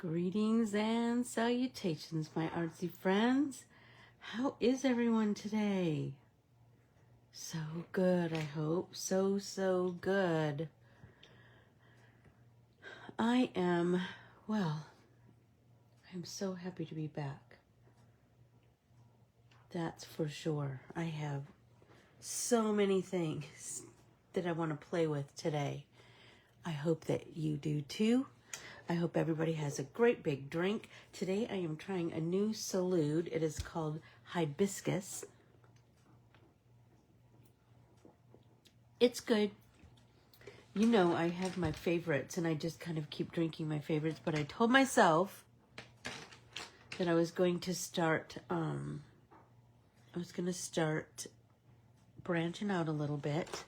Greetings and salutations, my artsy friends. How is everyone today? So good, I hope. So good. I'm so happy to be back. That's for sure. I have so many things that I want to play with today. I hope that you do too. I hope everybody has a great big drink. Today I am trying a new salud. It is called hibiscus. It's good. You know, I have my favorites and I just kind of keep drinking my favorites, but I told myself that I was going to start branching out a little bit.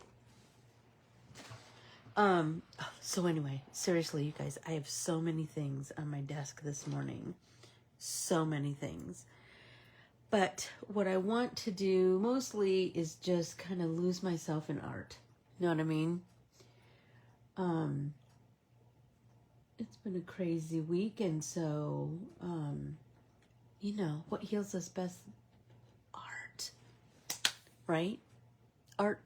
So anyway, seriously, you guys, I have so many things on my desk this morning. So many things. But what I want to do mostly is just kind of lose myself in art. You know what I mean? It's been a crazy week, and so, you know, what heals us best? Art. Right? Art.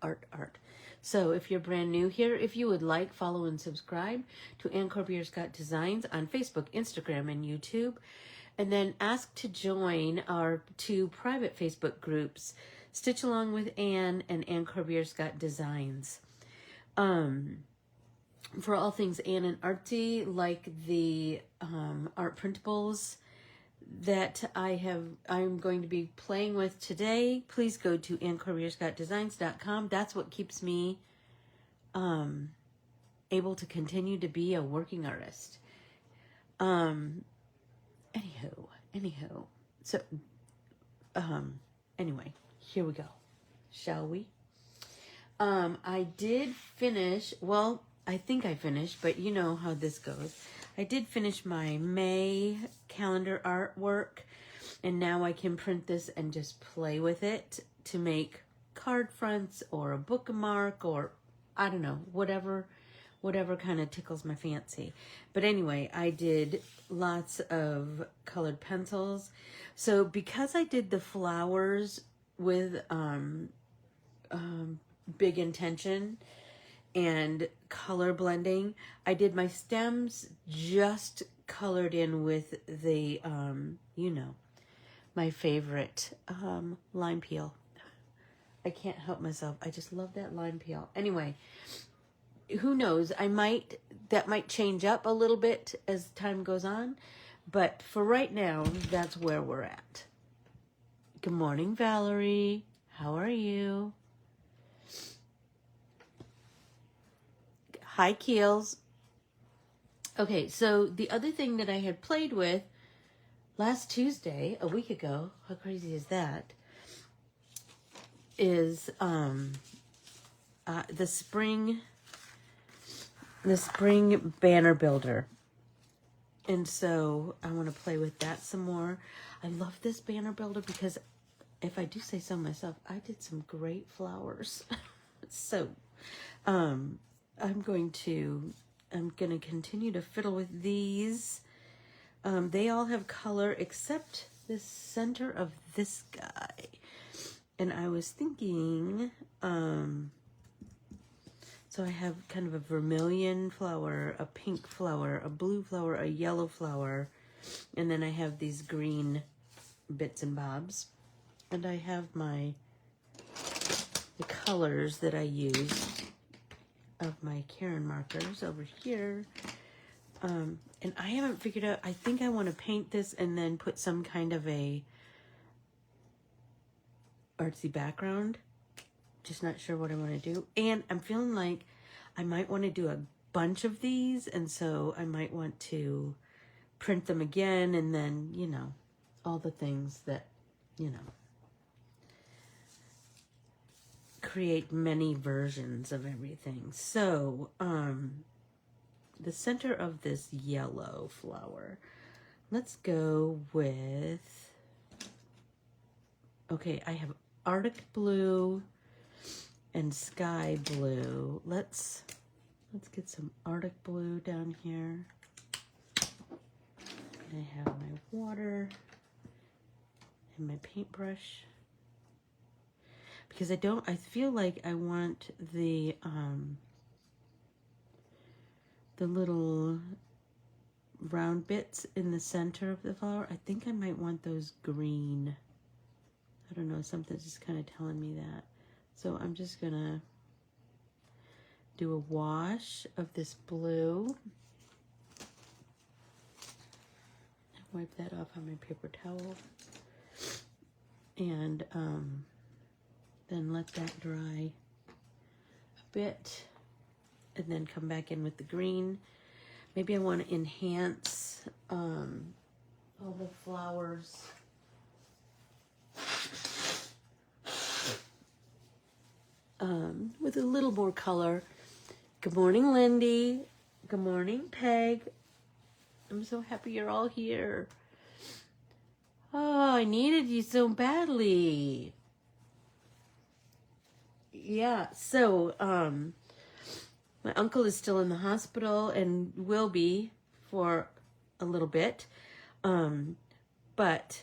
So if you're brand new here, if you would like, follow and subscribe to Corbiere-Scott Designs on Facebook, Instagram, and YouTube. And then ask to join our two private Facebook groups, Stitch Along with Anne and Corbiere-Scott Designs. For all things Anne and artsy, like the art printables that I'm going to be playing with today, please go to Corbiere-ScottDesigns.com. That's what keeps me able to continue to be a working artist. Anywho. So, anyway, here we go. Shall we? I did finish, well, I think I finished, but you know how this goes. I did finish my May calendar artwork, and now I can print this and just play with it to make card fronts or a bookmark or, I don't know, whatever kind of tickles my fancy. But anyway, I did lots of colored pencils. So because I did the flowers with big intention and color blending, I did my stems just colored in with the, you know, my favorite lime peel. I can't help myself. I just love that lime peel. Anyway, who knows? That might change up a little bit as time goes on, but for right now, that's where we're at. Good morning, Valerie. How are you? Hi, Keels. Okay, so the other thing that I had played with last Tuesday, a week ago, how crazy is that, is the spring banner builder. And so I want to play with that some more. I love this banner builder because, if I do say so myself, I did some great flowers. So I'm going to continue to fiddle with these. They all have color except the center of this guy. And I was thinking, so I have kind of a vermilion flower, a pink flower, a blue flower, a yellow flower, and then I have these green bits and bobs. And I have the colors that I use of my Karin markers over here. And I haven't figured out, I think I want to paint this and then put some kind of a artsy background. Just not sure what I want to do. And I'm feeling like I might want to do a bunch of these, and so I might want to print them again, and then, you know, all the things that, you know, create many versions of everything. So, the center of this yellow flower, let's go with, okay, I have Arctic blue and sky blue. Let's get some Arctic blue down here. I have my water and my paintbrush. Because I feel like I want the little round bits in the center of the flower. I think I might want those green. I don't know, something's just kind of telling me that. So I'm just gonna do a wash of this blue. Wipe that off on my paper towel. And then let that dry a bit. And then come back in with the green. Maybe I want to enhance all the flowers. With a little more color. Good morning, Lindy. Good morning, Peg. I'm so happy you're all here. Oh, I needed you so badly. Yeah, so, my uncle is still in the hospital and will be for a little bit. But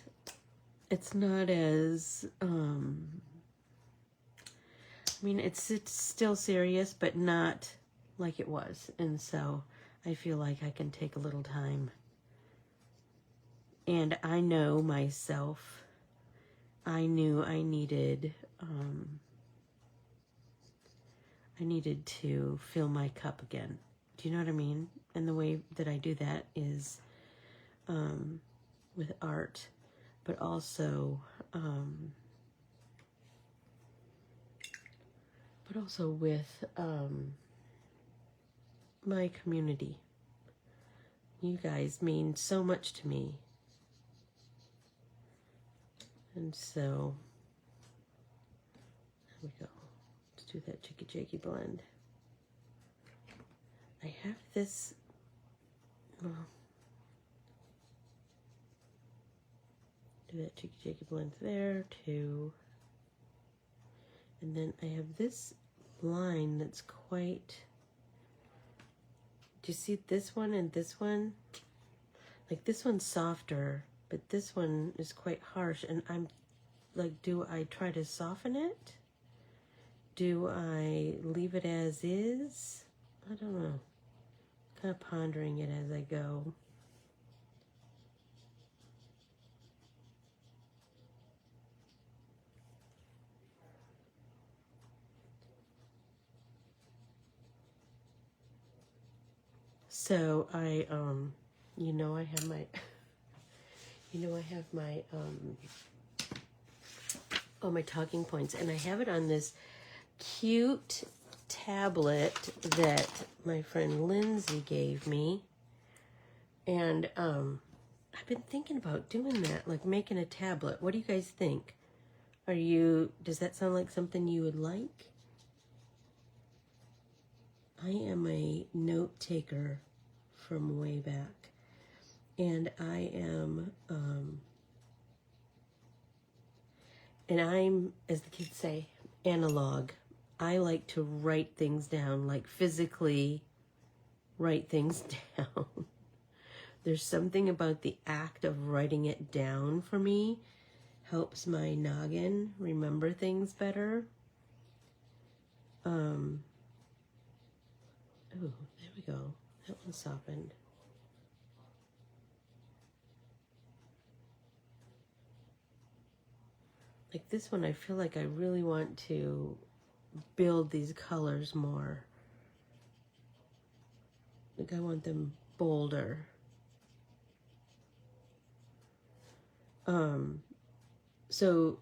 it's not as, I mean, it's still serious, but not like it was. And so I feel like I can take a little time. And I know myself. I knew I needed to fill my cup again. Do you know what I mean? And the way that I do that is with art, but also with my community. You guys mean so much to me. And so, there we go. Let's do that Chicky Jakey blend. I have this, well, do that Chicky Jakey blend there too. And then I have this line that's quite, do you see this one and this one? Like this one's softer, but this one is quite harsh. And I'm like, do I try to soften it? Do I leave it as is? I don't know. Kind of pondering it as I go. So I have my, all my talking points, and I have it on this cute tablet that my friend Lindsay gave me. And I've been thinking about doing that, like making a tablet. What do you guys think? Does that sound like something you would like? I am a note taker from way back, and I'm, as the kids say, analog. I like to write things down, like physically write things down. There's something about the act of writing it down for me helps my noggin remember things better. Oh, there we go. That one softened. Like this one, I feel like I really want to build these colors more. Like I want them bolder. So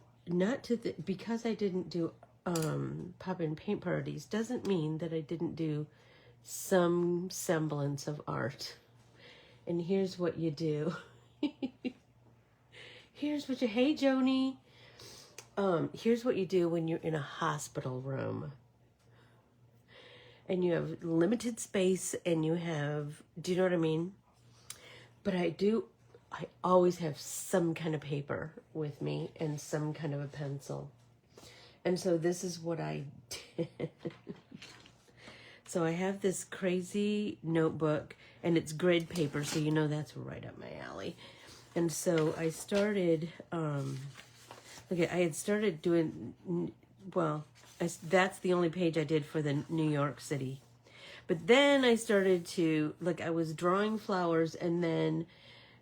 because I didn't do pop and paint parties doesn't mean that I didn't do some semblance of art. And here's what you do. Here's what you, hey Joni. Here's what you do when you're in a hospital room and you have limited space and you have, do you know what I mean? But I always have some kind of paper with me and some kind of a pencil. And so this is what I did. so I have this crazy notebook, and it's grid paper, so you know that's right up my alley. And so I started, okay, I had started doing, well, that's the only page I did for the New York City. But then I started to, like, I was drawing flowers, and then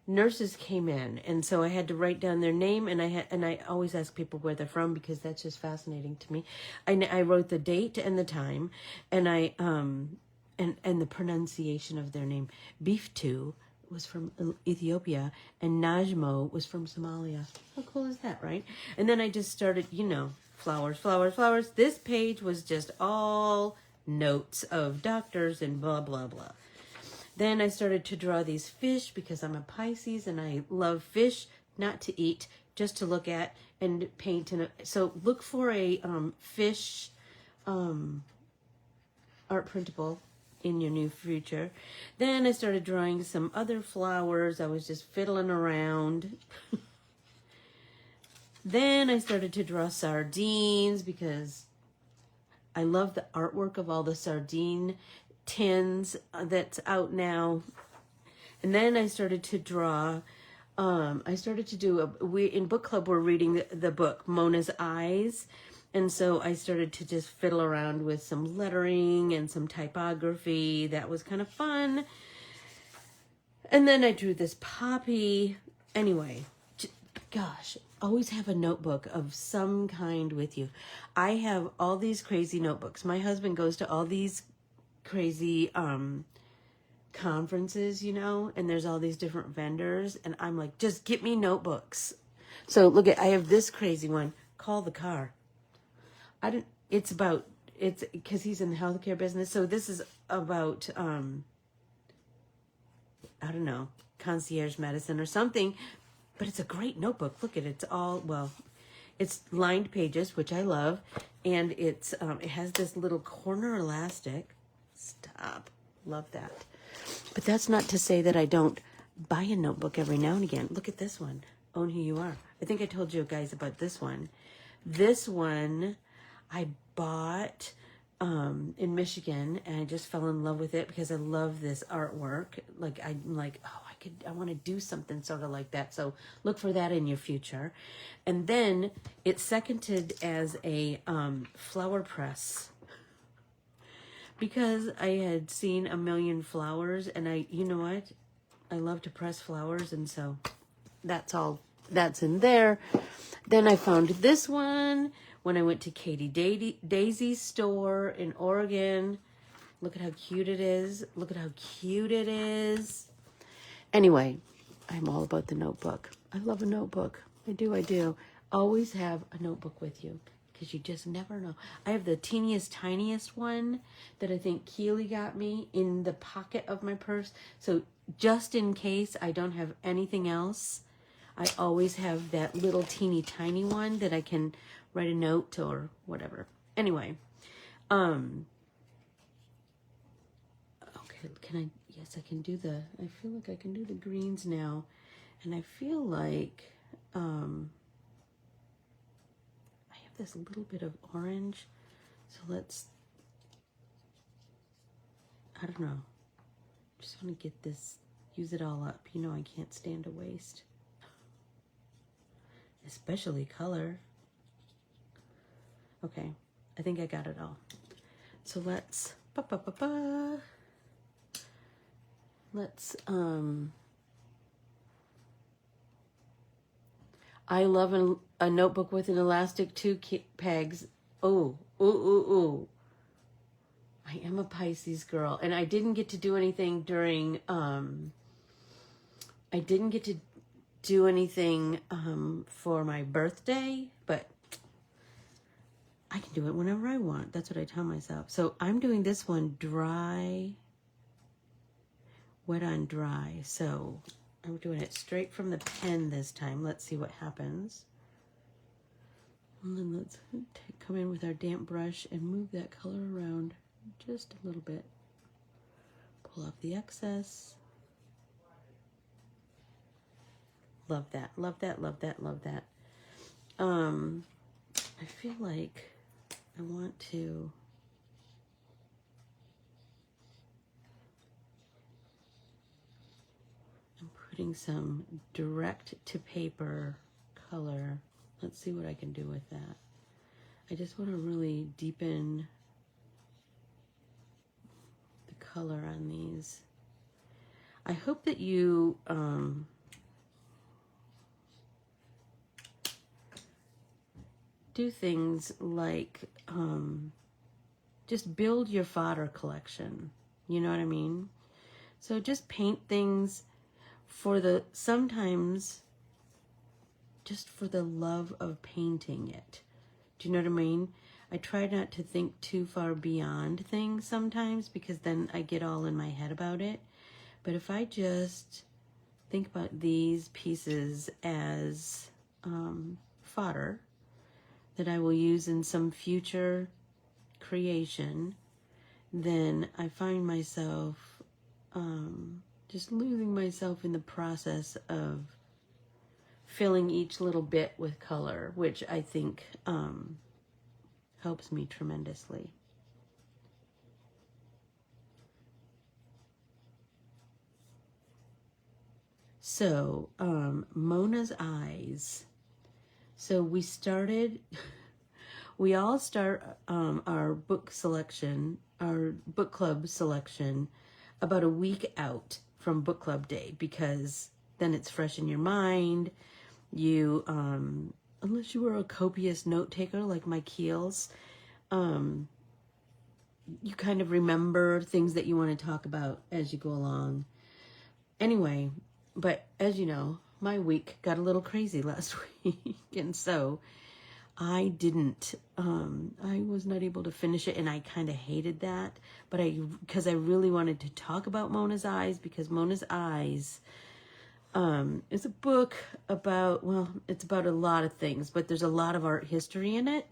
nurses came in, and so I had to write down their name, and I always ask people where they're from, because that's just fascinating to me. I wrote the date and the time, and and the pronunciation of their name. Beeftu was from Ethiopia, and Najmo was from Somalia. How cool is that, right? And then I just started, you know, flowers, flowers, flowers. This page was just all notes of doctors and blah, blah, blah. Then I started to draw these fish, because I'm a Pisces and I love fish, not to eat, just to look at and paint. So look for a fish art printable in your new future. Then I started drawing some other flowers. I was just fiddling around. Then I started to draw sardines, because I love the artwork of all the sardine tins that's out now. And then I started to draw, I started to do, in book club we're reading the book Mona's Eyes, and so I started to just fiddle around with some lettering and some typography. That was kind of fun. And then I drew this poppy. Anyway, gosh, always have a notebook of some kind with you. I have all these crazy notebooks. My husband goes to all these crazy conferences, you know, and there's all these different vendors, and I'm like, just get me notebooks. So look at, I have this crazy one, Call the Car. It's because he's in the healthcare business, so this is about I don't know, concierge medicine or something, but it's a great notebook. Look at it, it's all, well, it's lined pages, which I love, and it's it has this little corner elastic. Stop. Love that. But that's not to say that I don't buy a notebook every now and again. Look at this one. Own Who You Are. I think I told you guys about this one. This one I bought in Michigan, and I just fell in love with it because I love this artwork. Like, I'm like, oh, I want to do something sort of like that. So look for that in your future. And then it's seconded as a flower press, because I had seen a million flowers, and you know what? I love to press flowers, and so that's in there. Then I found this one when I went to Katie Daisy's store in Oregon. Look at how cute it is. Look at how cute it is. Anyway, I'm all about the notebook. I love a notebook. I do. Always have a notebook with you, because you just never know. I have the teeniest, tiniest one that I think Keely got me in the pocket of my purse. So just in case I don't have anything else, I always have that little teeny tiny one that I can write a note or whatever. Anyway, okay, yes, I can do I feel like I can do the greens now. And I feel like, this little bit of orange, so let's, I don't know, just want to get this, use it all up. You know, I can't stand a waste, especially color. Okay, I think I got it all. So let's I love a notebook with an elastic 2 pegs. Oh. I am a Pisces girl, and I didn't get to do anything during, for my birthday, but I can do it whenever I want. That's what I tell myself. So I'm doing this one dry, wet on dry. So I'm doing it straight from the pen this time. Let's see what happens. And then let's come in with our damp brush and move that color around just a little bit. Pull off the excess. Love that, love that, love that, love that. I feel like I want to putting some direct to paper color. Let's see what I can do with that. I just want to really deepen the color on these. I hope that you do things like just build your fodder collection. You know what I mean? So just paint things sometimes just for the love of painting it. Do you know what I mean? I try not to think too far beyond things sometimes because then I get all in my head about it. But if I just think about these pieces as fodder that I will use in some future creation, then I find myself just losing myself in the process of filling each little bit with color, which I think helps me tremendously. So, Mona's eyes. So we all start our book club selection about a week out from book club day, because then it's fresh in your mind. You, unless you were a copious note taker like my Keels, you kind of remember things that you want to talk about as you go along. Anyway, but as you know, my week got a little crazy last week, and so I was not able to finish it, and I kind of hated that, but because I really wanted to talk about Mona's Eyes, because Mona's Eyes is a book about, well, it's about a lot of things, but there's a lot of art history in it,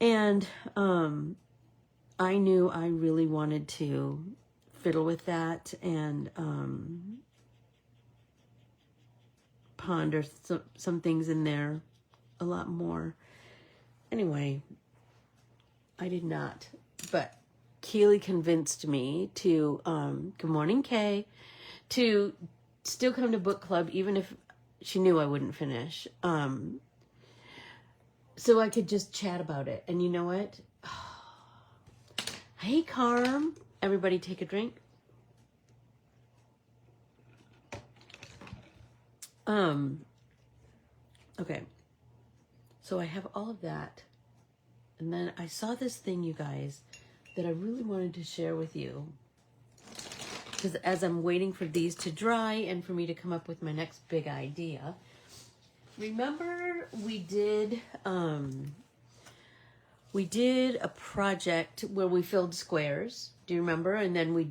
and I knew I really wanted to fiddle with that and ponder some things in there a lot more. Anyway, I did not, but Keely convinced me to, good morning, Kay, to still come to book club, even if she knew I wouldn't finish, so I could just chat about it. And you know what? Hey, Karin. Everybody take a drink. Okay. So I have all of that. And then I saw this thing, you guys, that I really wanted to share with you. Because as I'm waiting for these to dry and for me to come up with my next big idea, remember we did a project where we filled squares. Do you remember? And then we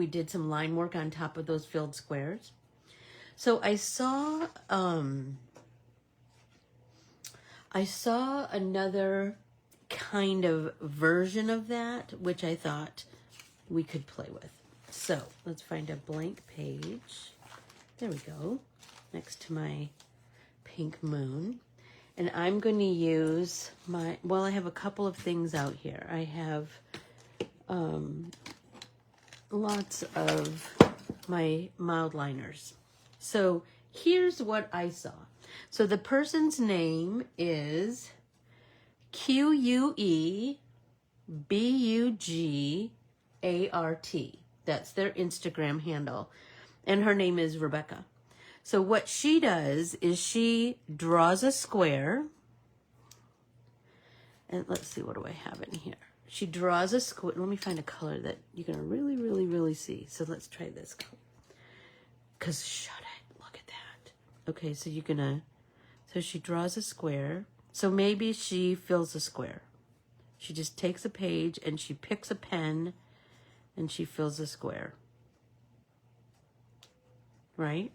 did some line work on top of those filled squares. So I saw another kind of version of that, which I thought we could play with. So let's find a blank page. There we go. Next to my pink moon. And I'm going to use I have a couple of things out here. I have lots of my Mildliners. So here's what I saw. So the person's name is Quebuggart. That's their Instagram handle. And her name is Rebecca. So what she does is she draws a square. And let's see, what do I have in here? She draws a square. Let me find a color that you're going to really, really, really see. So let's try this color. Because shut it. Look at that. Okay, so so she draws a square. So maybe she fills a square. She just takes a page and she picks a pen and she fills a square. Right?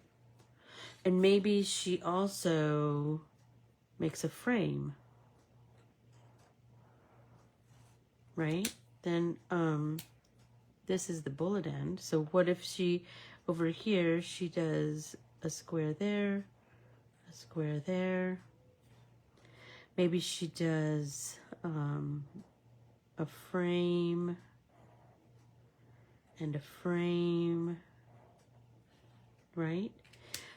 And maybe she also makes a frame. Right? Then this is the bullet end. So what if over here, she does a square there, a square there. Maybe she does a frame and a frame right?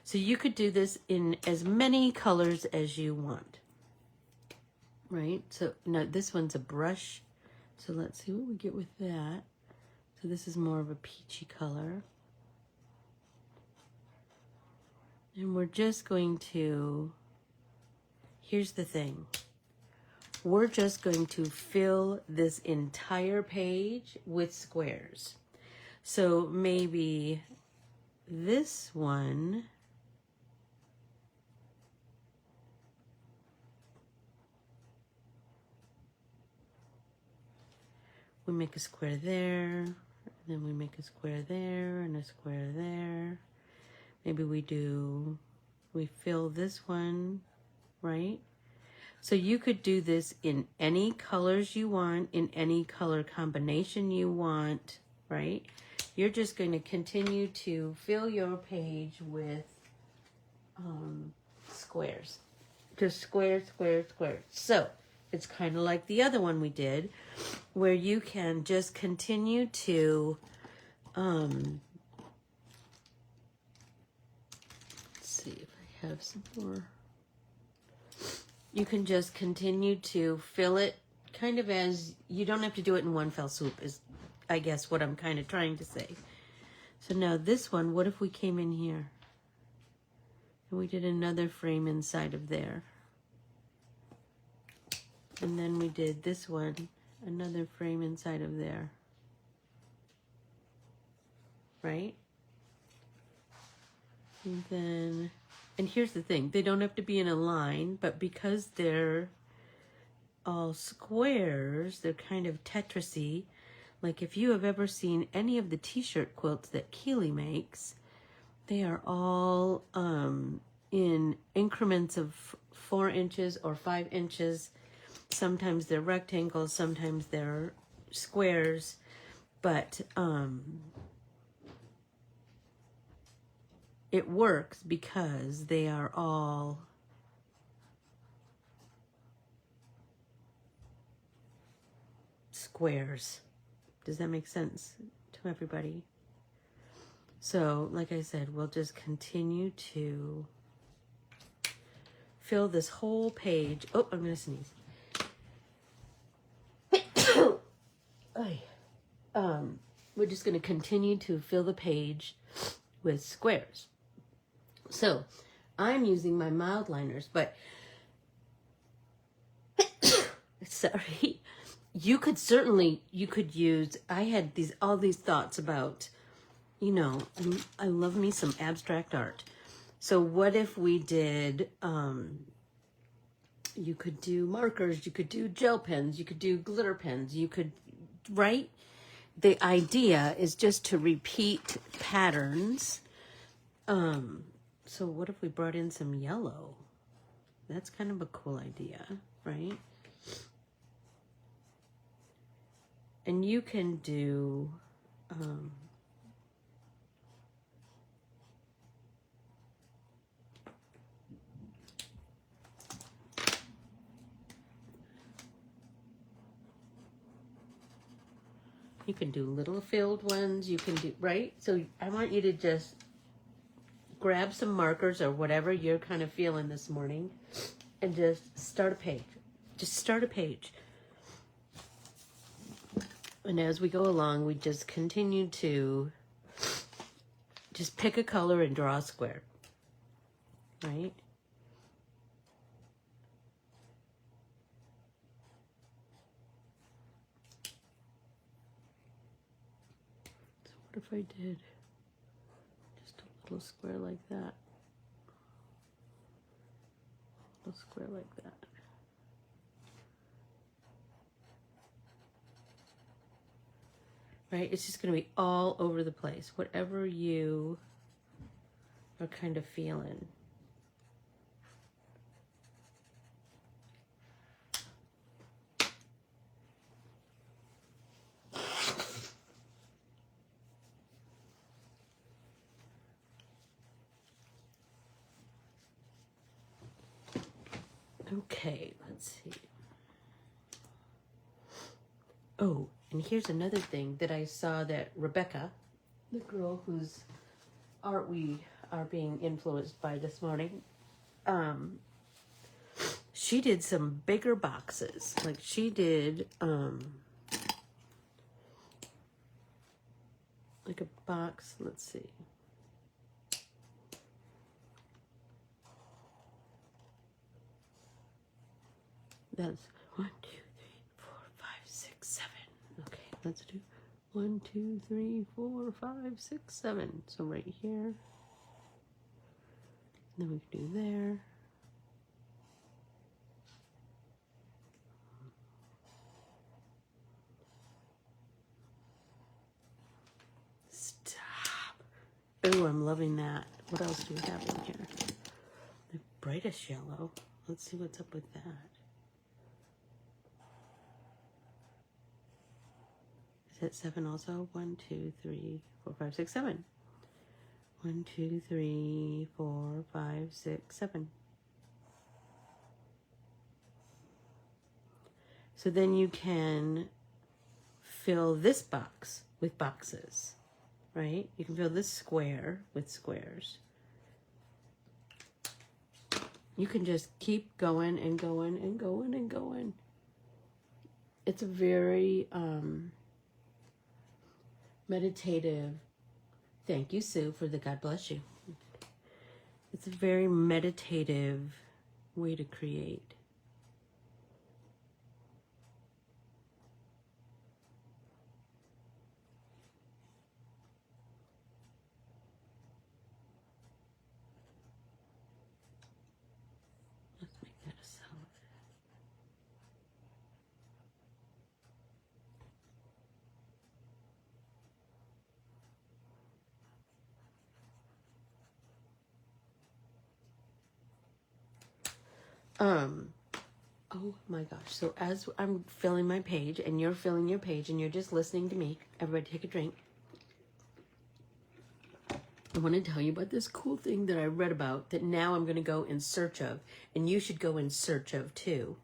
So you could do this in as many colors as you want, right? So now this one's a brush. So let's see what we get with that. So this is more of a peachy color. And we're just going to, here's the thing. We're just going to fill this entire page with squares. So maybe this one, we make a square there, and then we make a square there, and a square there. Maybe we fill this one, right? So you could do this in any colors you want, in any color combination you want, right? You're just going to continue to fill your page with squares. Just square, square, square. So it's kind of like the other one we did, where you can just continue to let's see if I have some more. You can just continue to fill it kind of as, you don't have to do it in one fell swoop is I guess what I'm kind of trying to say. So now this one, what if we came in here and we did another frame inside of there? And then we did this one, another frame inside of there. Right? And then, and here's the thing, they don't have to be in a line, but because they're all squares, they're kind of Tetris-y. Like if you have ever seen any of the t-shirt quilts that Keeley makes, they are all in increments of 4 inches or 5 inches. Sometimes they're rectangles, sometimes they're squares, but it works because they are all squares. Does that make sense to everybody? So, like I said, we'll just continue to fill this whole page. Oh, I'm gonna sneeze. We're just gonna continue to fill the page with squares. So, I'm using my Mildliners, but sorry. You could use, I had all these thoughts about, you know, I love me some abstract art. So what if we did, you could do markers, you could do gel pens, you could do glitter pens, you could, right? The idea is just to repeat patterns. So what if we brought in some yellow? That's kind of a cool idea, right? And you can do, you can do little filled ones, you can do, right? So I want you to just grab some markers or whatever you're kind of feeling this morning and just start a page. Just start a page. And as we go along, we just continue to just pick a color and draw a square, right? So what if I did just a little square like that? A little square like that. Right? It's just going to be all over the place, whatever you are kind of feeling. Okay, let's see. Oh, and here's another thing that I saw that Rebecca, the girl whose art are being influenced by this morning. She did some bigger boxes. Like she did like a box, let's see. That's 1, 2, 3, 4, 5, 6, 7. Okay, let's do 1, 2, 3, 4, 5, 6, 7. So right here. Then we can do there. Stop. Oh, I'm loving that. What else do we have in here? The brightest yellow. Let's see what's up with that. Is that 7 also? 1, 2, 3, 4, 5, 6, 7. 1, 2, 3, 4, 5, 6, 7. So then you can fill this box with boxes, right? You can fill this square with squares. You can just keep going and going and going and going. It's a very meditative. Thank you, Sue, for the God bless you. It's a very meditative way to create. Let's make that a solid. Oh my gosh. So as I'm filling my page and you're filling your page and you're just listening to me, everybody take a drink. I want to tell you about this cool thing that I read about that now I'm going to go in search of, and you should go in search of too.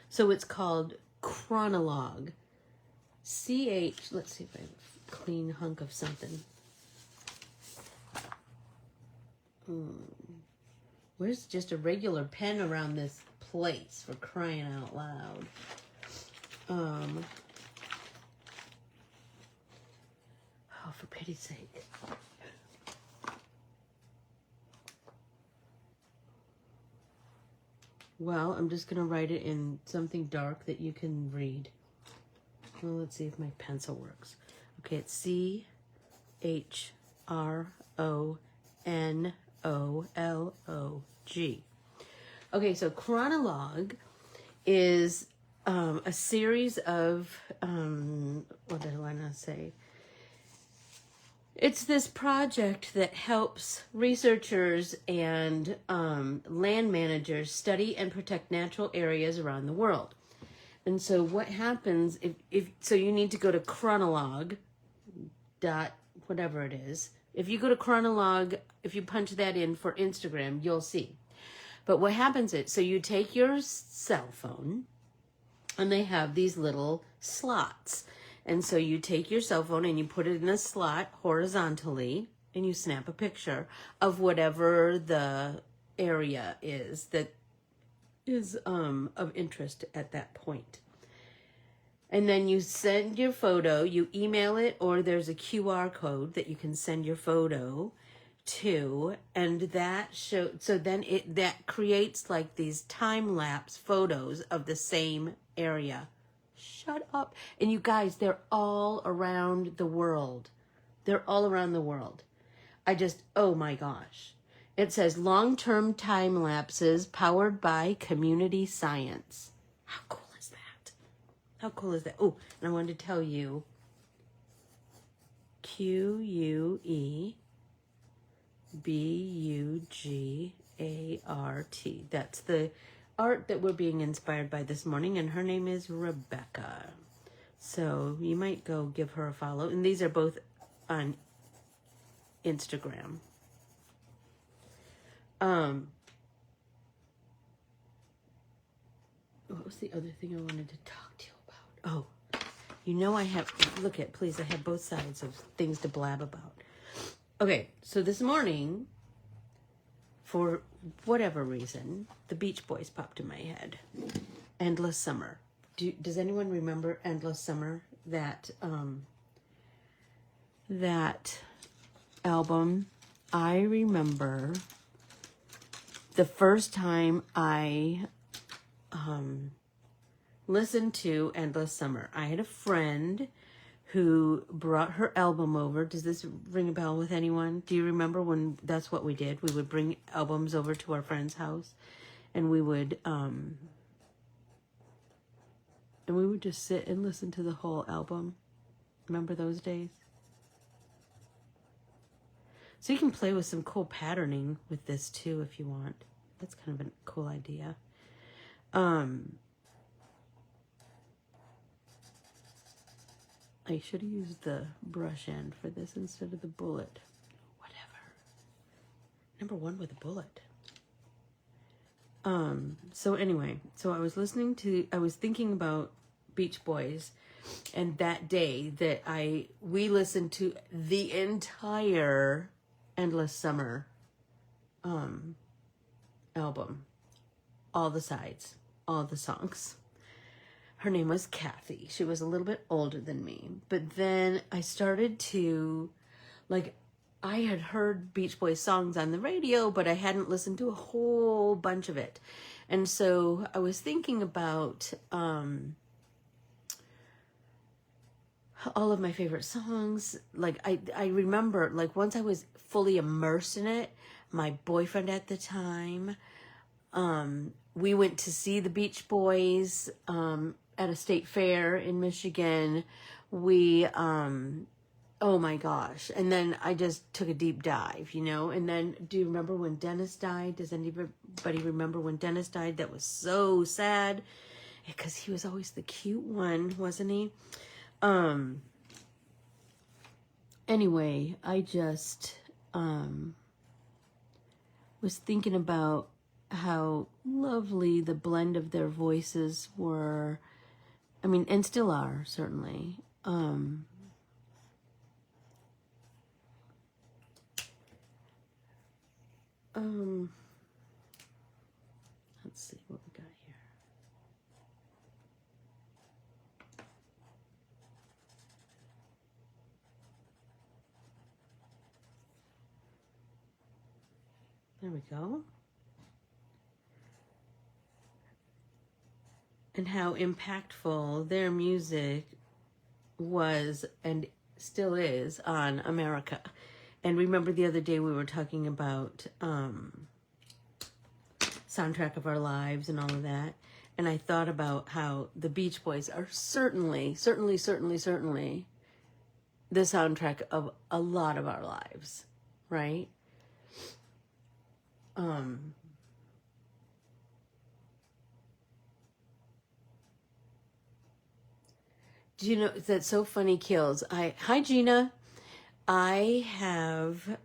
So it's called Chronologue. Let's see if I have a clean hunk of something. Where's just a regular pen around this place, for crying out loud? Oh, for pity's sake. Well, I'm just going to write it in something dark that you can read. Well, let's see if my pencil works. Okay, it's CHRONOLOG. Okay, so Chronologue is a series of, what did I want to say? It's this project that helps researchers and land managers study and protect natural areas around the world. And so what happens so you need to go to Chronologue dot whatever it is. If you go to Chronologue, if you punch that in for Instagram, you'll see. But what happens is, so you take your cell phone and they have these little slots. And so you take your cell phone and you put it in a slot horizontally and you snap a picture of whatever the area is that is of interest at that point. And then you send your photo, you email it, or there's a QR code that you can send your photo to, and that that creates like these time-lapse photos of the same area. Shut up. And you guys, they're all around the world. They're all around the world. Oh my gosh. It says long-term time lapses powered by community science. How cool is that? How cool is that? Oh, and I wanted to tell you, QUEBUGART. That's the art that we're being inspired by this morning, and her name is Rebecca. So you might go give her a follow. And these are both on Instagram. What was the other thing I wanted to talk to you about? Oh, you know I have both sides of things to blab about. Okay, so this morning for whatever reason, the Beach Boys popped in my head. Endless Summer. Does anyone remember Endless Summer? That album. I remember the first time I listened to Endless Summer. I had a friend who brought her album over. Does this ring a bell with anyone? Do you remember when that's what we did? We would bring albums over to our friend's house, and we would just sit and listen to the whole album. Remember those days? So you can play with some cool patterning with this too if you want. That's kind of a cool idea. I should have used the brush end for this instead of the bullet. Whatever. Number one with a bullet. So anyway, I was thinking about Beach Boys, and that day that we listened to the entire Endless Summer album. All the sides, all the songs. Her name was Kathy. She was a little bit older than me. But then I started to, I had heard Beach Boys songs on the radio, but I hadn't listened to a whole bunch of it. And so I was thinking about all of my favorite songs. I remember, once I was fully immersed in it, my boyfriend at the time, we went to see the Beach Boys at a state fair in Michigan. We, oh my gosh. And then I just took a deep dive, and then do you remember when Dennis died? Does anybody remember when Dennis died? That was so sad because he was always the cute one, wasn't he? Anyway, I just, was thinking about how lovely the blend of their voices were. I mean, and still are, certainly. Let's see what we got here. There we go. And how impactful their music was and still is on America. And remember the other day we were talking about Soundtrack of Our Lives and all of that. And I thought about how the Beach Boys are certainly the soundtrack of a lot of our lives, right? Do you know that's so funny, Kills? Hi Gina. I have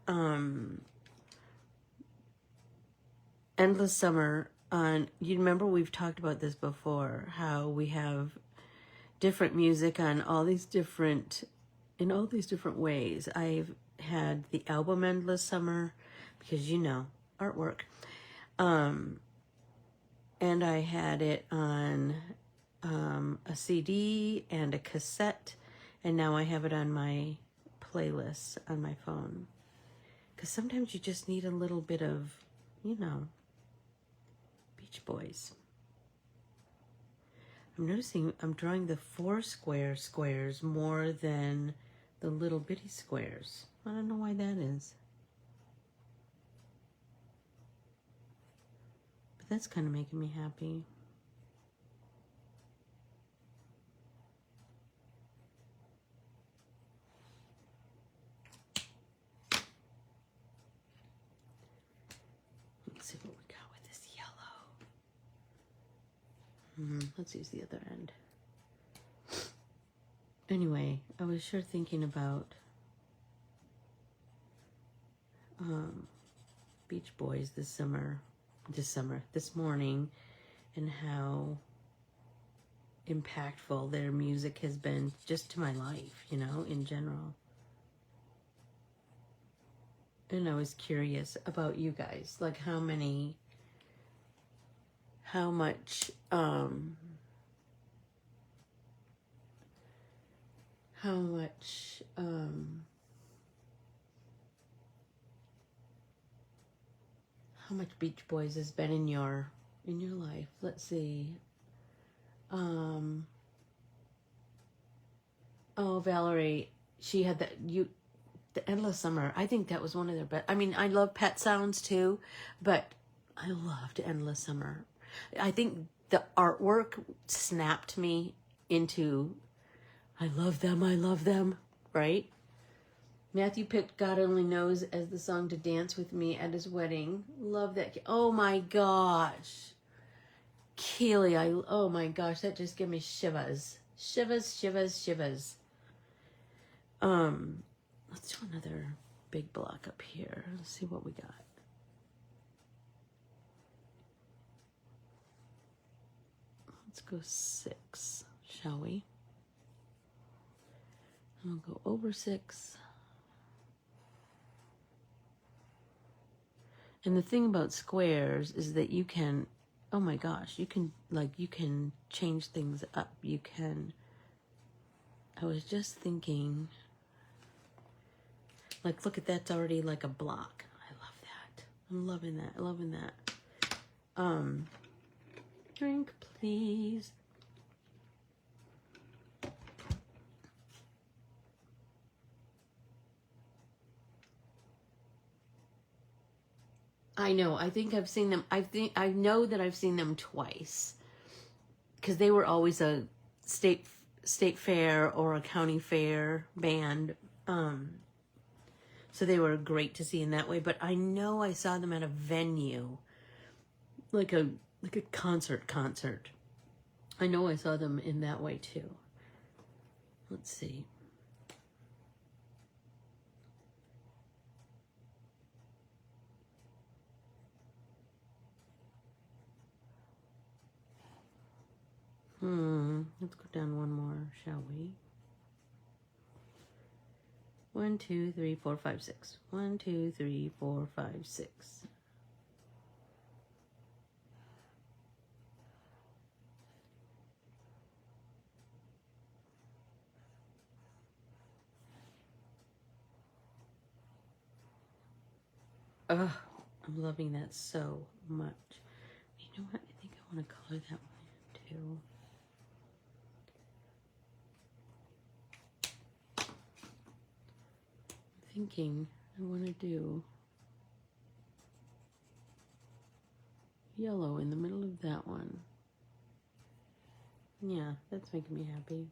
Endless Summer on. You remember we've talked about this before, how we have different music on in all these different ways. I've had the album Endless Summer because artwork. And I had it on a CD and a cassette, and now I have it on my playlist on my phone. Because sometimes you just need a little bit of, Beach Boys. I'm noticing I'm drawing the 4 square squares more than the little bitty squares. I don't know why that is. But that's kind of making me happy. See what we got with this yellow. Let's use the other end. Anyway, I was sure thinking about Beach Boys this morning, and how impactful their music has been just to my life, in general. And I was curious about you guys, like how much, how much Beach Boys has been in your life. Let's see. Oh, Valerie, she had the Endless Summer. I think that was one of their best. I mean, I love Pet Sounds too, but I loved Endless Summer. I think the artwork snapped me into, I love them, right? Matthew picked God Only Knows as the song to dance with me at his wedding. Love that. Oh my gosh. Keely, oh my gosh, that just gave me shivers. Shivers. Let's do another big block up here. Let's see what we got. Let's go 6, shall we? I'll go over 6. And the thing about squares is that you can, oh my gosh, you can change things up. I was just thinking, like, look at that's already like a block. I love that. I'm loving that. Drink, please. I know. I think I've seen them. I know that I've seen them twice, because they were always a state fair or a county fair band. So they were great to see in that way. But I know I saw them at a venue, like a concert. I know I saw them in that way too. Let's see. Let's go down one more, shall we? 1, 2, 3, 4, 5, 6. 1, 2, 3, 4, 5, 6. Ugh, I'm loving that so much. You know what? I think I want to color that one too. Thinking I want to do yellow in the middle of that one. Yeah, that's making me happy.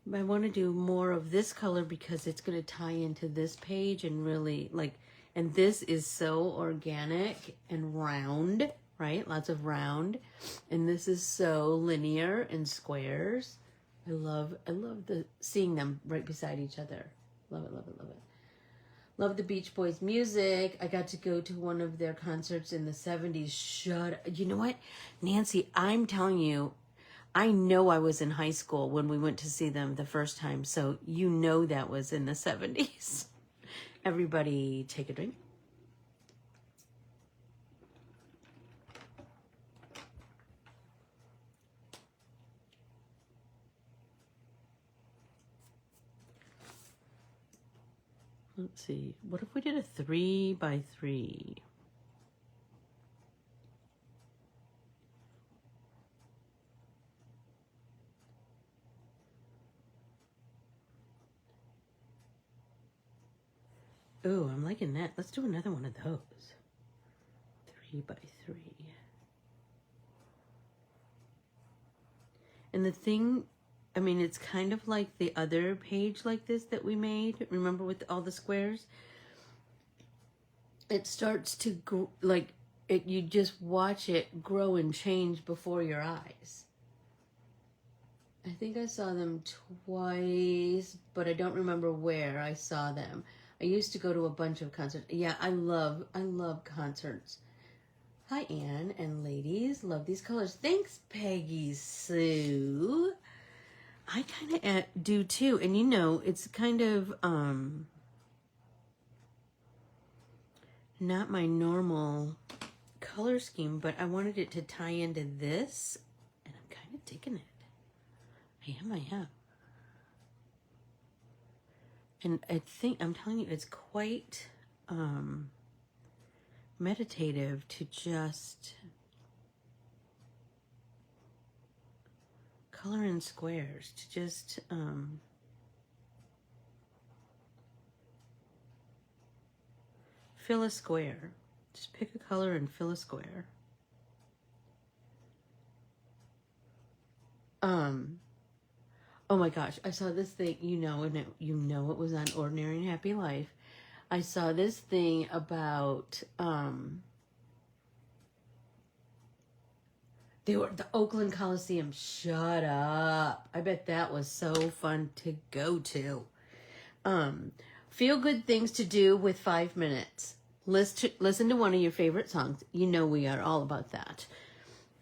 But I want to do more of this color because it's going to tie into this page and really and this is so organic and round, right? Lots of round. And this is so linear and squares. I love seeing them right beside each other. Love it. Love the Beach Boys music. I got to go to one of their concerts in the 70s. You know what, Nancy, I'm telling you, I know I was in high school when we went to see them the first time. So you know that was in the 70s. Everybody take a drink. Let's see. What if we did a 3 by 3? Ooh, I'm liking that. Let's do another one of those. 3 by 3. And the thing, I mean, it's kind of like the other page like this that we made. Remember, with all the squares? It starts to go, you just watch it grow and change before your eyes. I think I saw them twice, but I don't remember where I saw them. I used to go to a bunch of concerts. Yeah, I love concerts. Hi, Anne and ladies. Love these colors. Thanks, Peggy Sue. I kind of do too. And you know, it's kind of not my normal color scheme, but I wanted it to tie into this, and I'm kind of digging it. I am. And I think, I'm telling you, it's quite meditative to just color in squares, to just fill a square. Just pick a color and fill a square. Oh my gosh, I saw this thing, you know it was on Ordinary and Happy Life. I saw this thing about they were at the Oakland Coliseum. Shut up. I bet that was so fun to go to. Feel good things to do with 5 minutes. Listen to one of your favorite songs. You know we are all about that.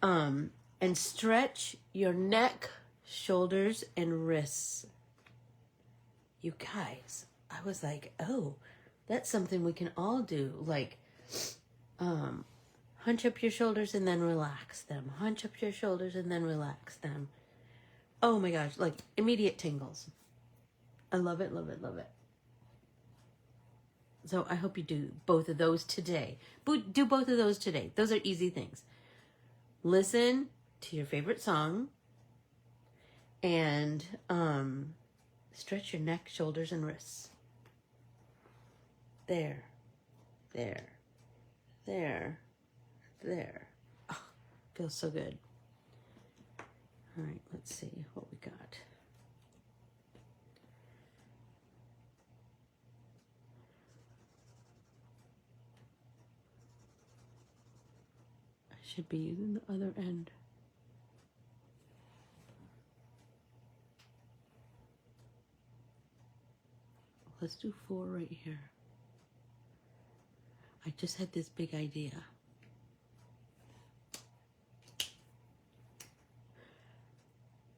And stretch your neck, shoulders, and wrists. You guys, I was like, oh, that's something we can all do. Like, hunch up your shoulders and then relax them. Hunch up your shoulders and then relax them. Oh my gosh, like immediate tingles. I love it, love it, love it. So I hope you do both of those today. Do both of those today. Those are easy things. Listen to your favorite song and stretch your neck, shoulders, and wrists. There. Oh, feels so good. All right, let's see what we got. I should be using the other end. Let's do 4 right here. I just had this big idea.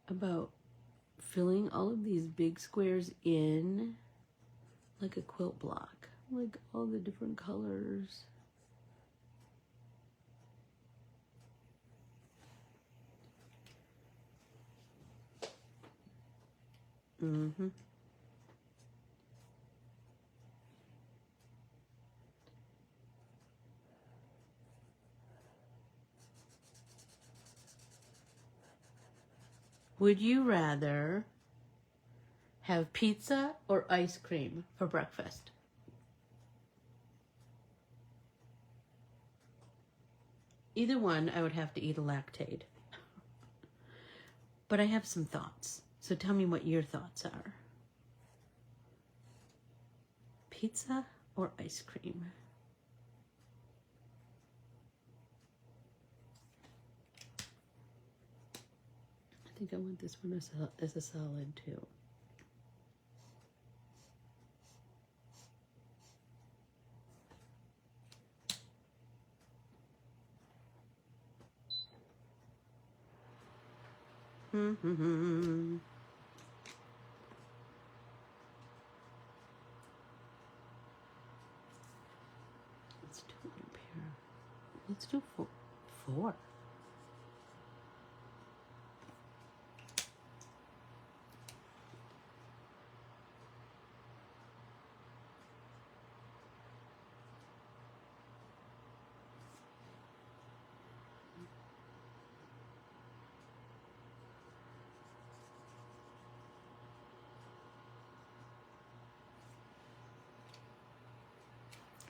About filling all of these big squares in like a quilt block. Like all the different colors. Mm-hmm. Would you rather have pizza or ice cream for breakfast? Either one, I would have to eat a Lactaid. But I have some thoughts. So tell me what your thoughts are. Pizza or ice cream? I think I want this one as a solid too. Mm-hmm. Let's do it up here. Let's do 4.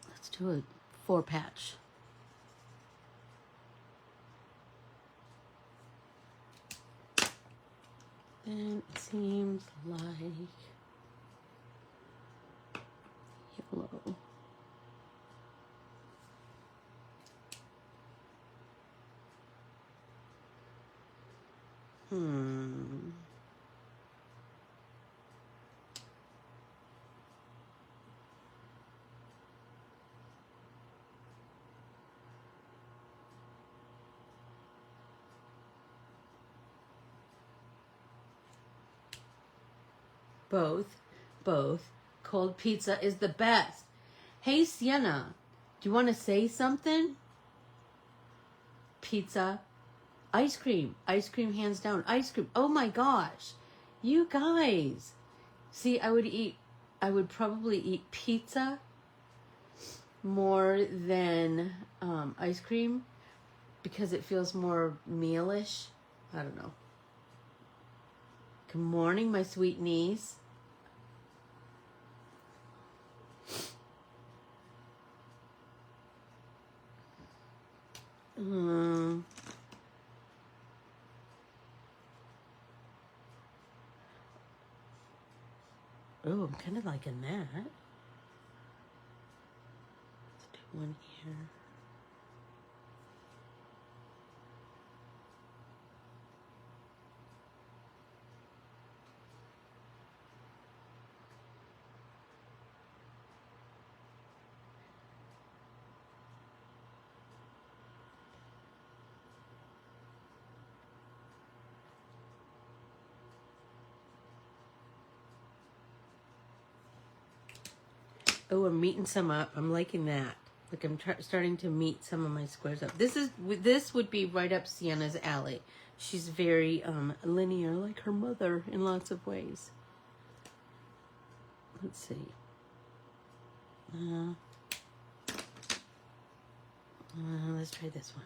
Let's do a 4 patch. Then it seems like yellow. Both. Cold pizza is the best. Hey, Sienna, do you want to say something? Pizza. Ice cream. Ice cream, hands down. Ice cream. Oh my gosh. You guys. See, I would probably eat pizza more than ice cream because it feels more mealish. I don't know. Good morning, my sweet niece. Oh, I'm kind of liking that. Let's do one here. Oh, I'm meeting some up. I'm liking that. Like I'm starting to meet some of my squares up. This would be right up Sienna's alley. She's very linear, like her mother, in lots of ways. Let's see. Let's try this one.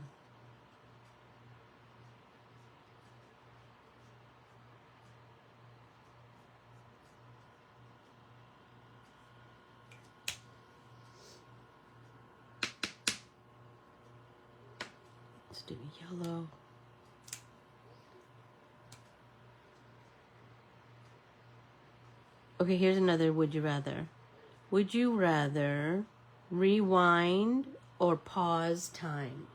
Let's do yellow. Okay, here's another would you rather. Would you rather rewind or pause time?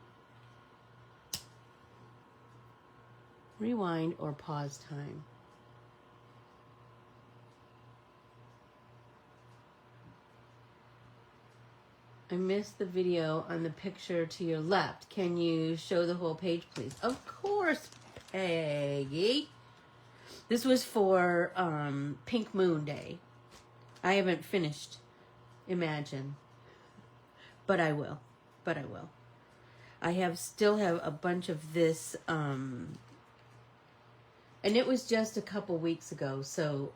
Rewind or pause time? I missed the video on the picture to your left. Can you show the whole page, please? Of course, Peggy. This was for Pink Moon Day. I haven't finished Imagine, but I will. I still have a bunch of this, and it was just a couple weeks ago, so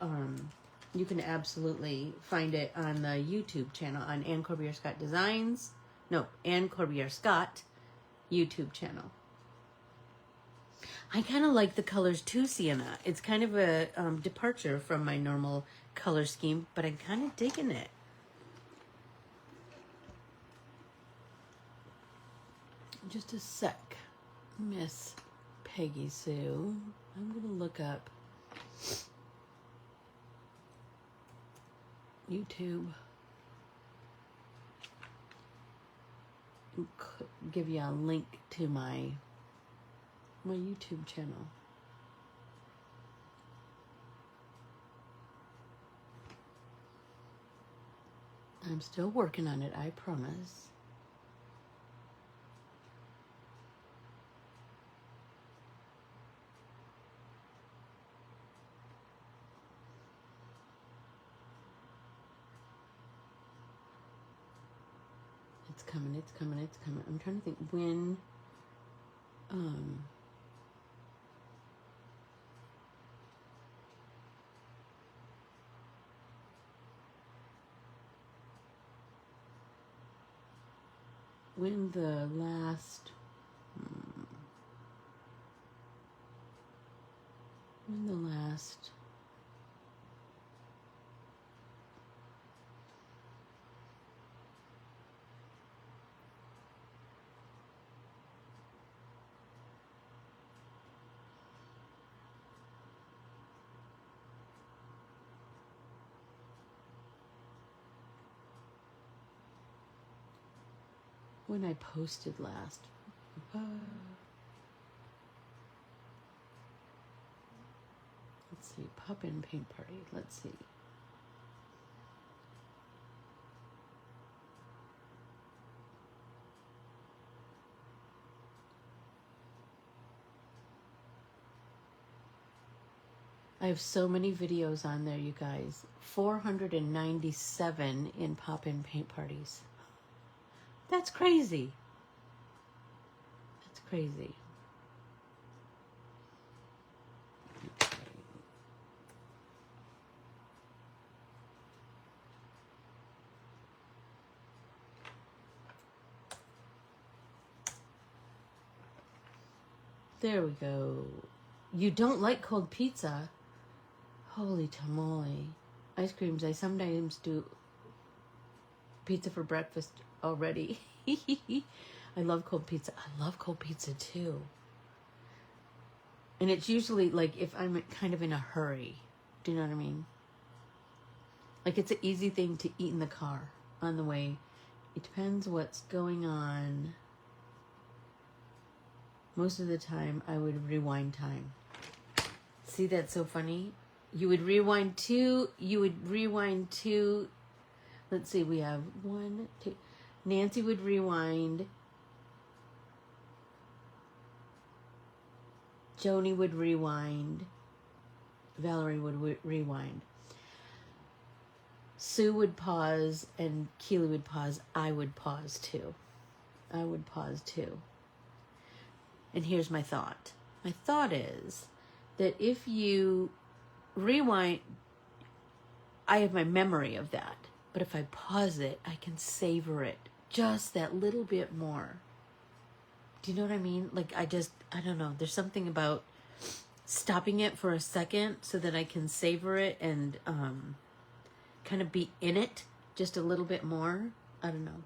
you can absolutely find it on the YouTube channel on Ann Corbiere-Scott Designs. No, Ann Corbiere-Scott YouTube channel. I kind of like the colors too, Sienna. It's kind of a departure from my normal color scheme, but I'm kind of digging it. Just a sec, Miss Peggy Sue. I'm going to look up YouTube. Give you a link to my YouTube channel. I'm still working on it, I promise. It's coming. I'm trying to think when the last when I posted last. Let's see, Pop In Paint Party. Let's see. I have so many videos on there, you guys. 497 in pop-in paint parties. That's crazy. That's crazy. There we go. You don't like cold pizza? Holy tamale. Ice creams. I sometimes do pizza for breakfast already. I love cold pizza. I love cold pizza too. And it's usually like if I'm kind of in a hurry. Do you know what I mean? Like it's an easy thing to eat in the car on the way. It depends what's going on. Most of the time I would rewind time. See, that's so funny. You would rewind two. Let's see, we have 1, 2. Nancy would rewind. Joni would rewind. Valerie would rewind. Sue would pause and Keely would pause. I would pause too. And here's my thought. My thought is that if you rewind, I have my memory of that. But if I pause it, I can savor it just that little bit more. Do you know what I mean? Like I don't know. There's something about stopping it for a second so that I can savor it and kind of be in it just a little bit more. I don't know.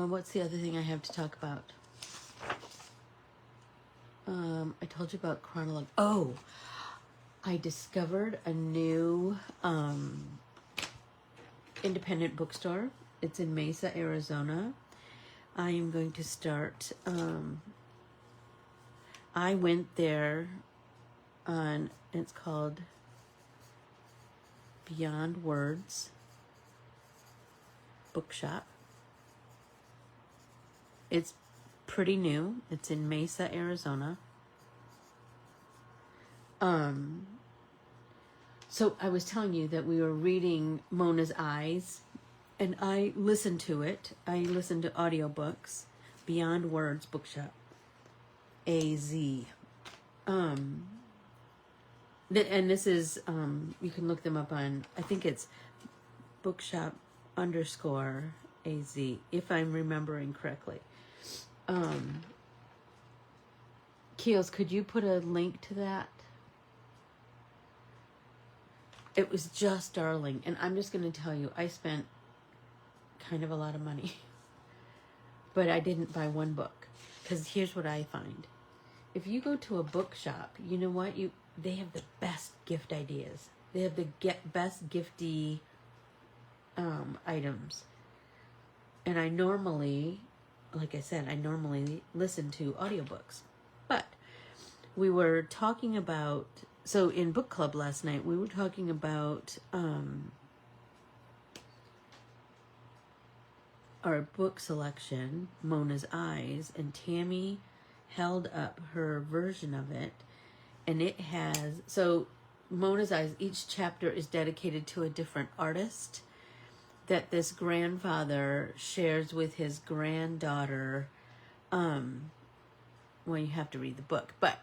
What's the other thing I have to talk about? I told you about chronology. Oh, I discovered a new independent bookstore. It's in Mesa, Arizona. I am going to start. I went there on. It's called Beyond Words Bookshop. It's pretty new. It's in Mesa, Arizona. So I was telling you that we were reading Mona's Eyes, and I listened to it. I listened to audiobooks. Beyond Words Bookshop. AZ. And this is, you can look them up on, I think it's bookshop_AZ, if I'm remembering correctly. Keels, could you put a link to that? It was just darling. And I'm just going to tell you, I spent kind of a lot of money. But I didn't buy one book. Because here's what I find. If you go to a bookshop, you know what? They have the best gift ideas. They have the best gifty items. And I normally, like I said, listen to audiobooks. But we were talking about, so in book club last night, we were talking about our book selection, Mona's Eyes, and Tammy held up her version of it, and it has, so Mona's Eyes, each chapter is dedicated to a different artist that this grandfather shares with his granddaughter. Well, you have to read the book, but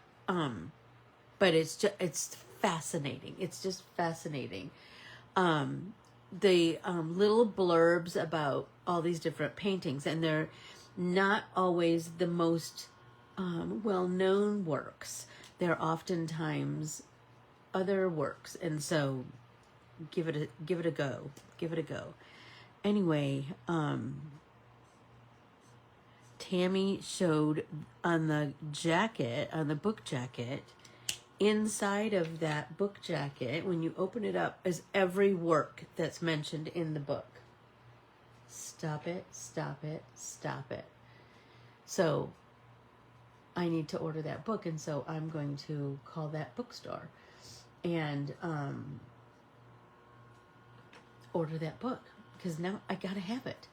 it's fascinating. It's just fascinating. The little blurbs about all these different paintings, and they're not always the most well-known works. They're oftentimes other works, and so give it a go. Give it a go. Anyway, Tammy showed on the jacket, on the book jacket, inside of that book jacket, when you open it up, is every work that's mentioned in the book. Stop it, stop it, stop it. So I need to order that book, and so I'm going to call that bookstore and order that book, because now I gotta have it.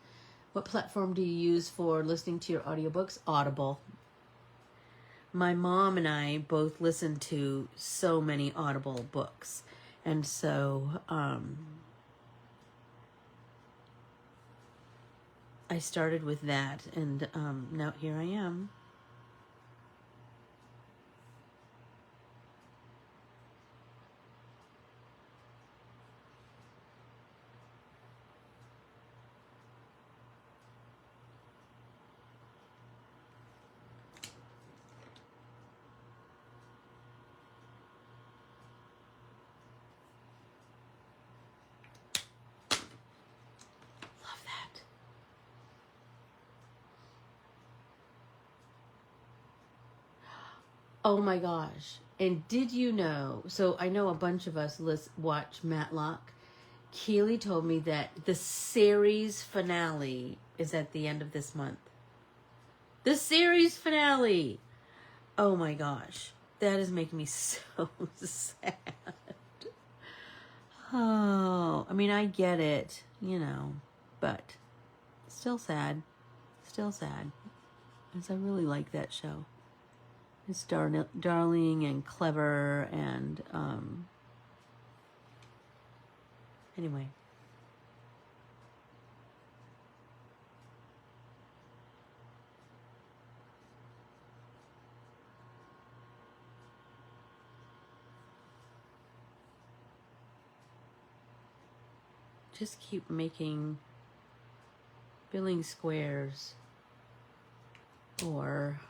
What platform do you use for listening to your audiobooks? Audible. my mom and I both listen to so many Audible books. And so I started with that, and now here I am. Love that. Oh my gosh. And did you know, so I know a bunch of us watch Matlock. Keely told me that the series finale is at the end of this month. The series finale! Oh my gosh. That is making me so sad. Oh, I mean, I get it, you know, but still sad. Still sad. Because I really like that show. It's darling and clever and, anyway. Just keep making billing squares or,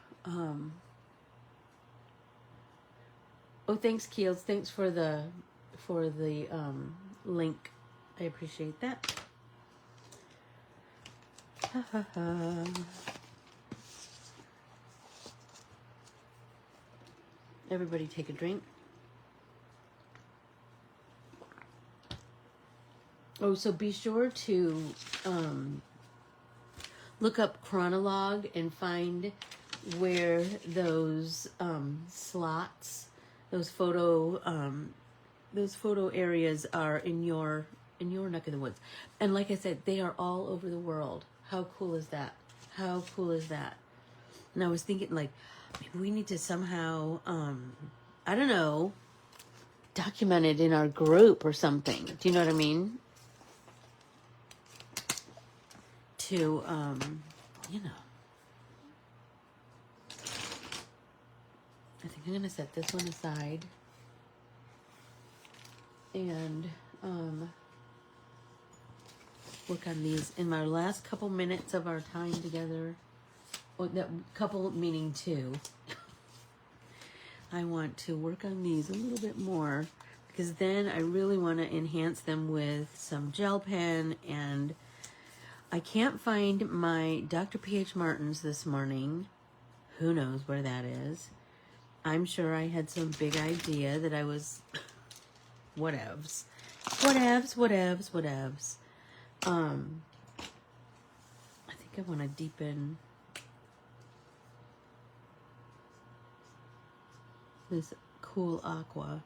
oh, thanks, Keels. Thanks for the link. I appreciate that. Everybody take a drink. Oh, so be sure to look up Chronologue and find where those slots, those photo areas are in your neck of the woods. And like I said, they are all over the world. How cool is that? How cool is that? And I was thinking, like, maybe we need to somehow, I don't know, document it in our group or something. Do you know what I mean? To, you know. I think I'm going to set this one aside. And work on these in my last couple minutes of our time together. Well, that couple meaning two. I want to work on these a little bit more because then I really want to enhance them with some gel pen, and I can't find my Dr. P.H. Martin's this morning. Who knows where that is? I'm sure I had some big idea that I was whatevs. I think I want to deepen this cool aqua.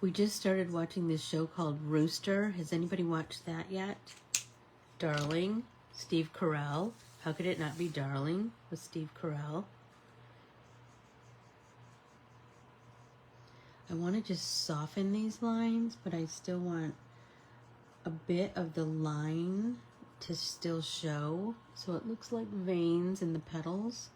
We just started watching this show called Rooster. Has anybody watched that yet? Darling, Steve Carell. How could it not be Darling with Steve Carell? I want to just soften these lines, but I still want a bit of the line to still show. So it looks like veins in the petals.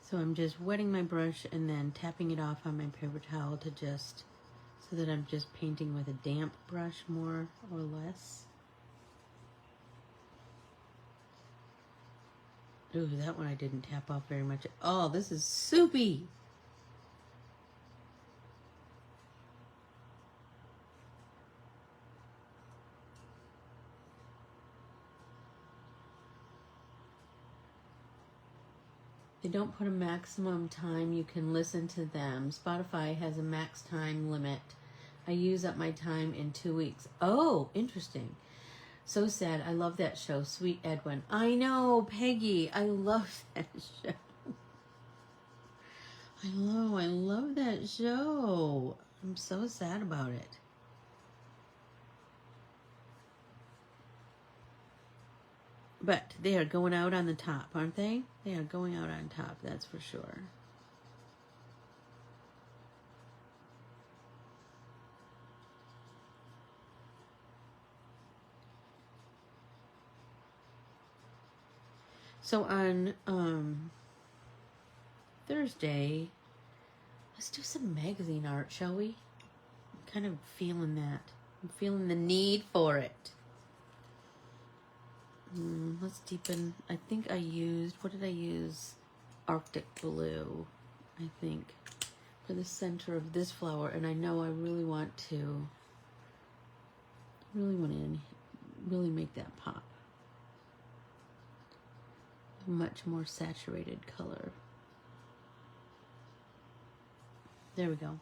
So I'm just wetting my brush and then tapping it off on my paper towel to just, so that I'm just painting with a damp brush more or less. Ooh, that one I didn't tap off very much. Oh, this is soupy. They don't put a maximum time you can listen to them. Spotify has a max time limit. I use up my time in 2 weeks. Oh, interesting. So sad. I love that show, Sweet Edwin. I know, Peggy. I love that show. I love that show. I'm so sad about it. But they are going out on the top, aren't they? They are going out on top, that's for sure. So on Thursday, let's do some magazine art, shall we? I'm kind of feeling that. I'm feeling the need for it. Let's deepen. I think I used, what did I use? Arctic blue, I think, for the center of this flower. And I know I really want to really make that pop. Much more saturated color. There we go.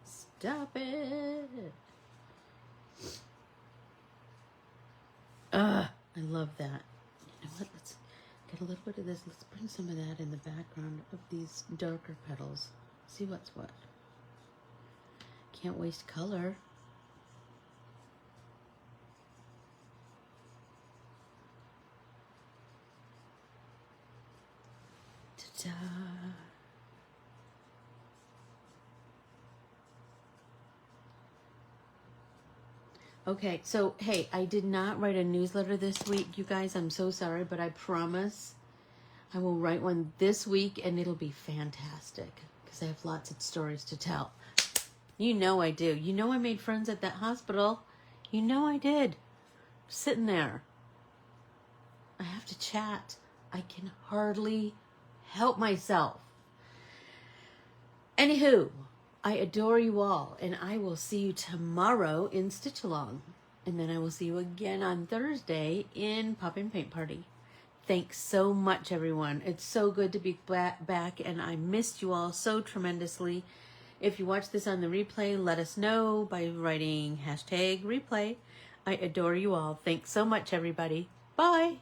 Stop it. I love that. You know what? Let's get a little bit of this. Let's bring some of that in the background of these darker petals. See what's what. Can't waste color. Ta-da. Okay, so hey, I did not write a newsletter this week, you guys. I'm so sorry, but I promise I will write one this week and it'll be fantastic because I have lots of stories to tell. You know I do. You know I made friends at that hospital. You know I did. Sitting there. I have to chat. I can hardly help myself. Anywho, I adore you all, and I will see you tomorrow in Stitch Along. And then I will see you again on Thursday in Pop In Paint Party. Thanks so much, everyone. It's so good to be back, and I missed you all so tremendously. If you watch this on the replay, let us know by writing #replay. I adore you all. Thanks so much, everybody. Bye.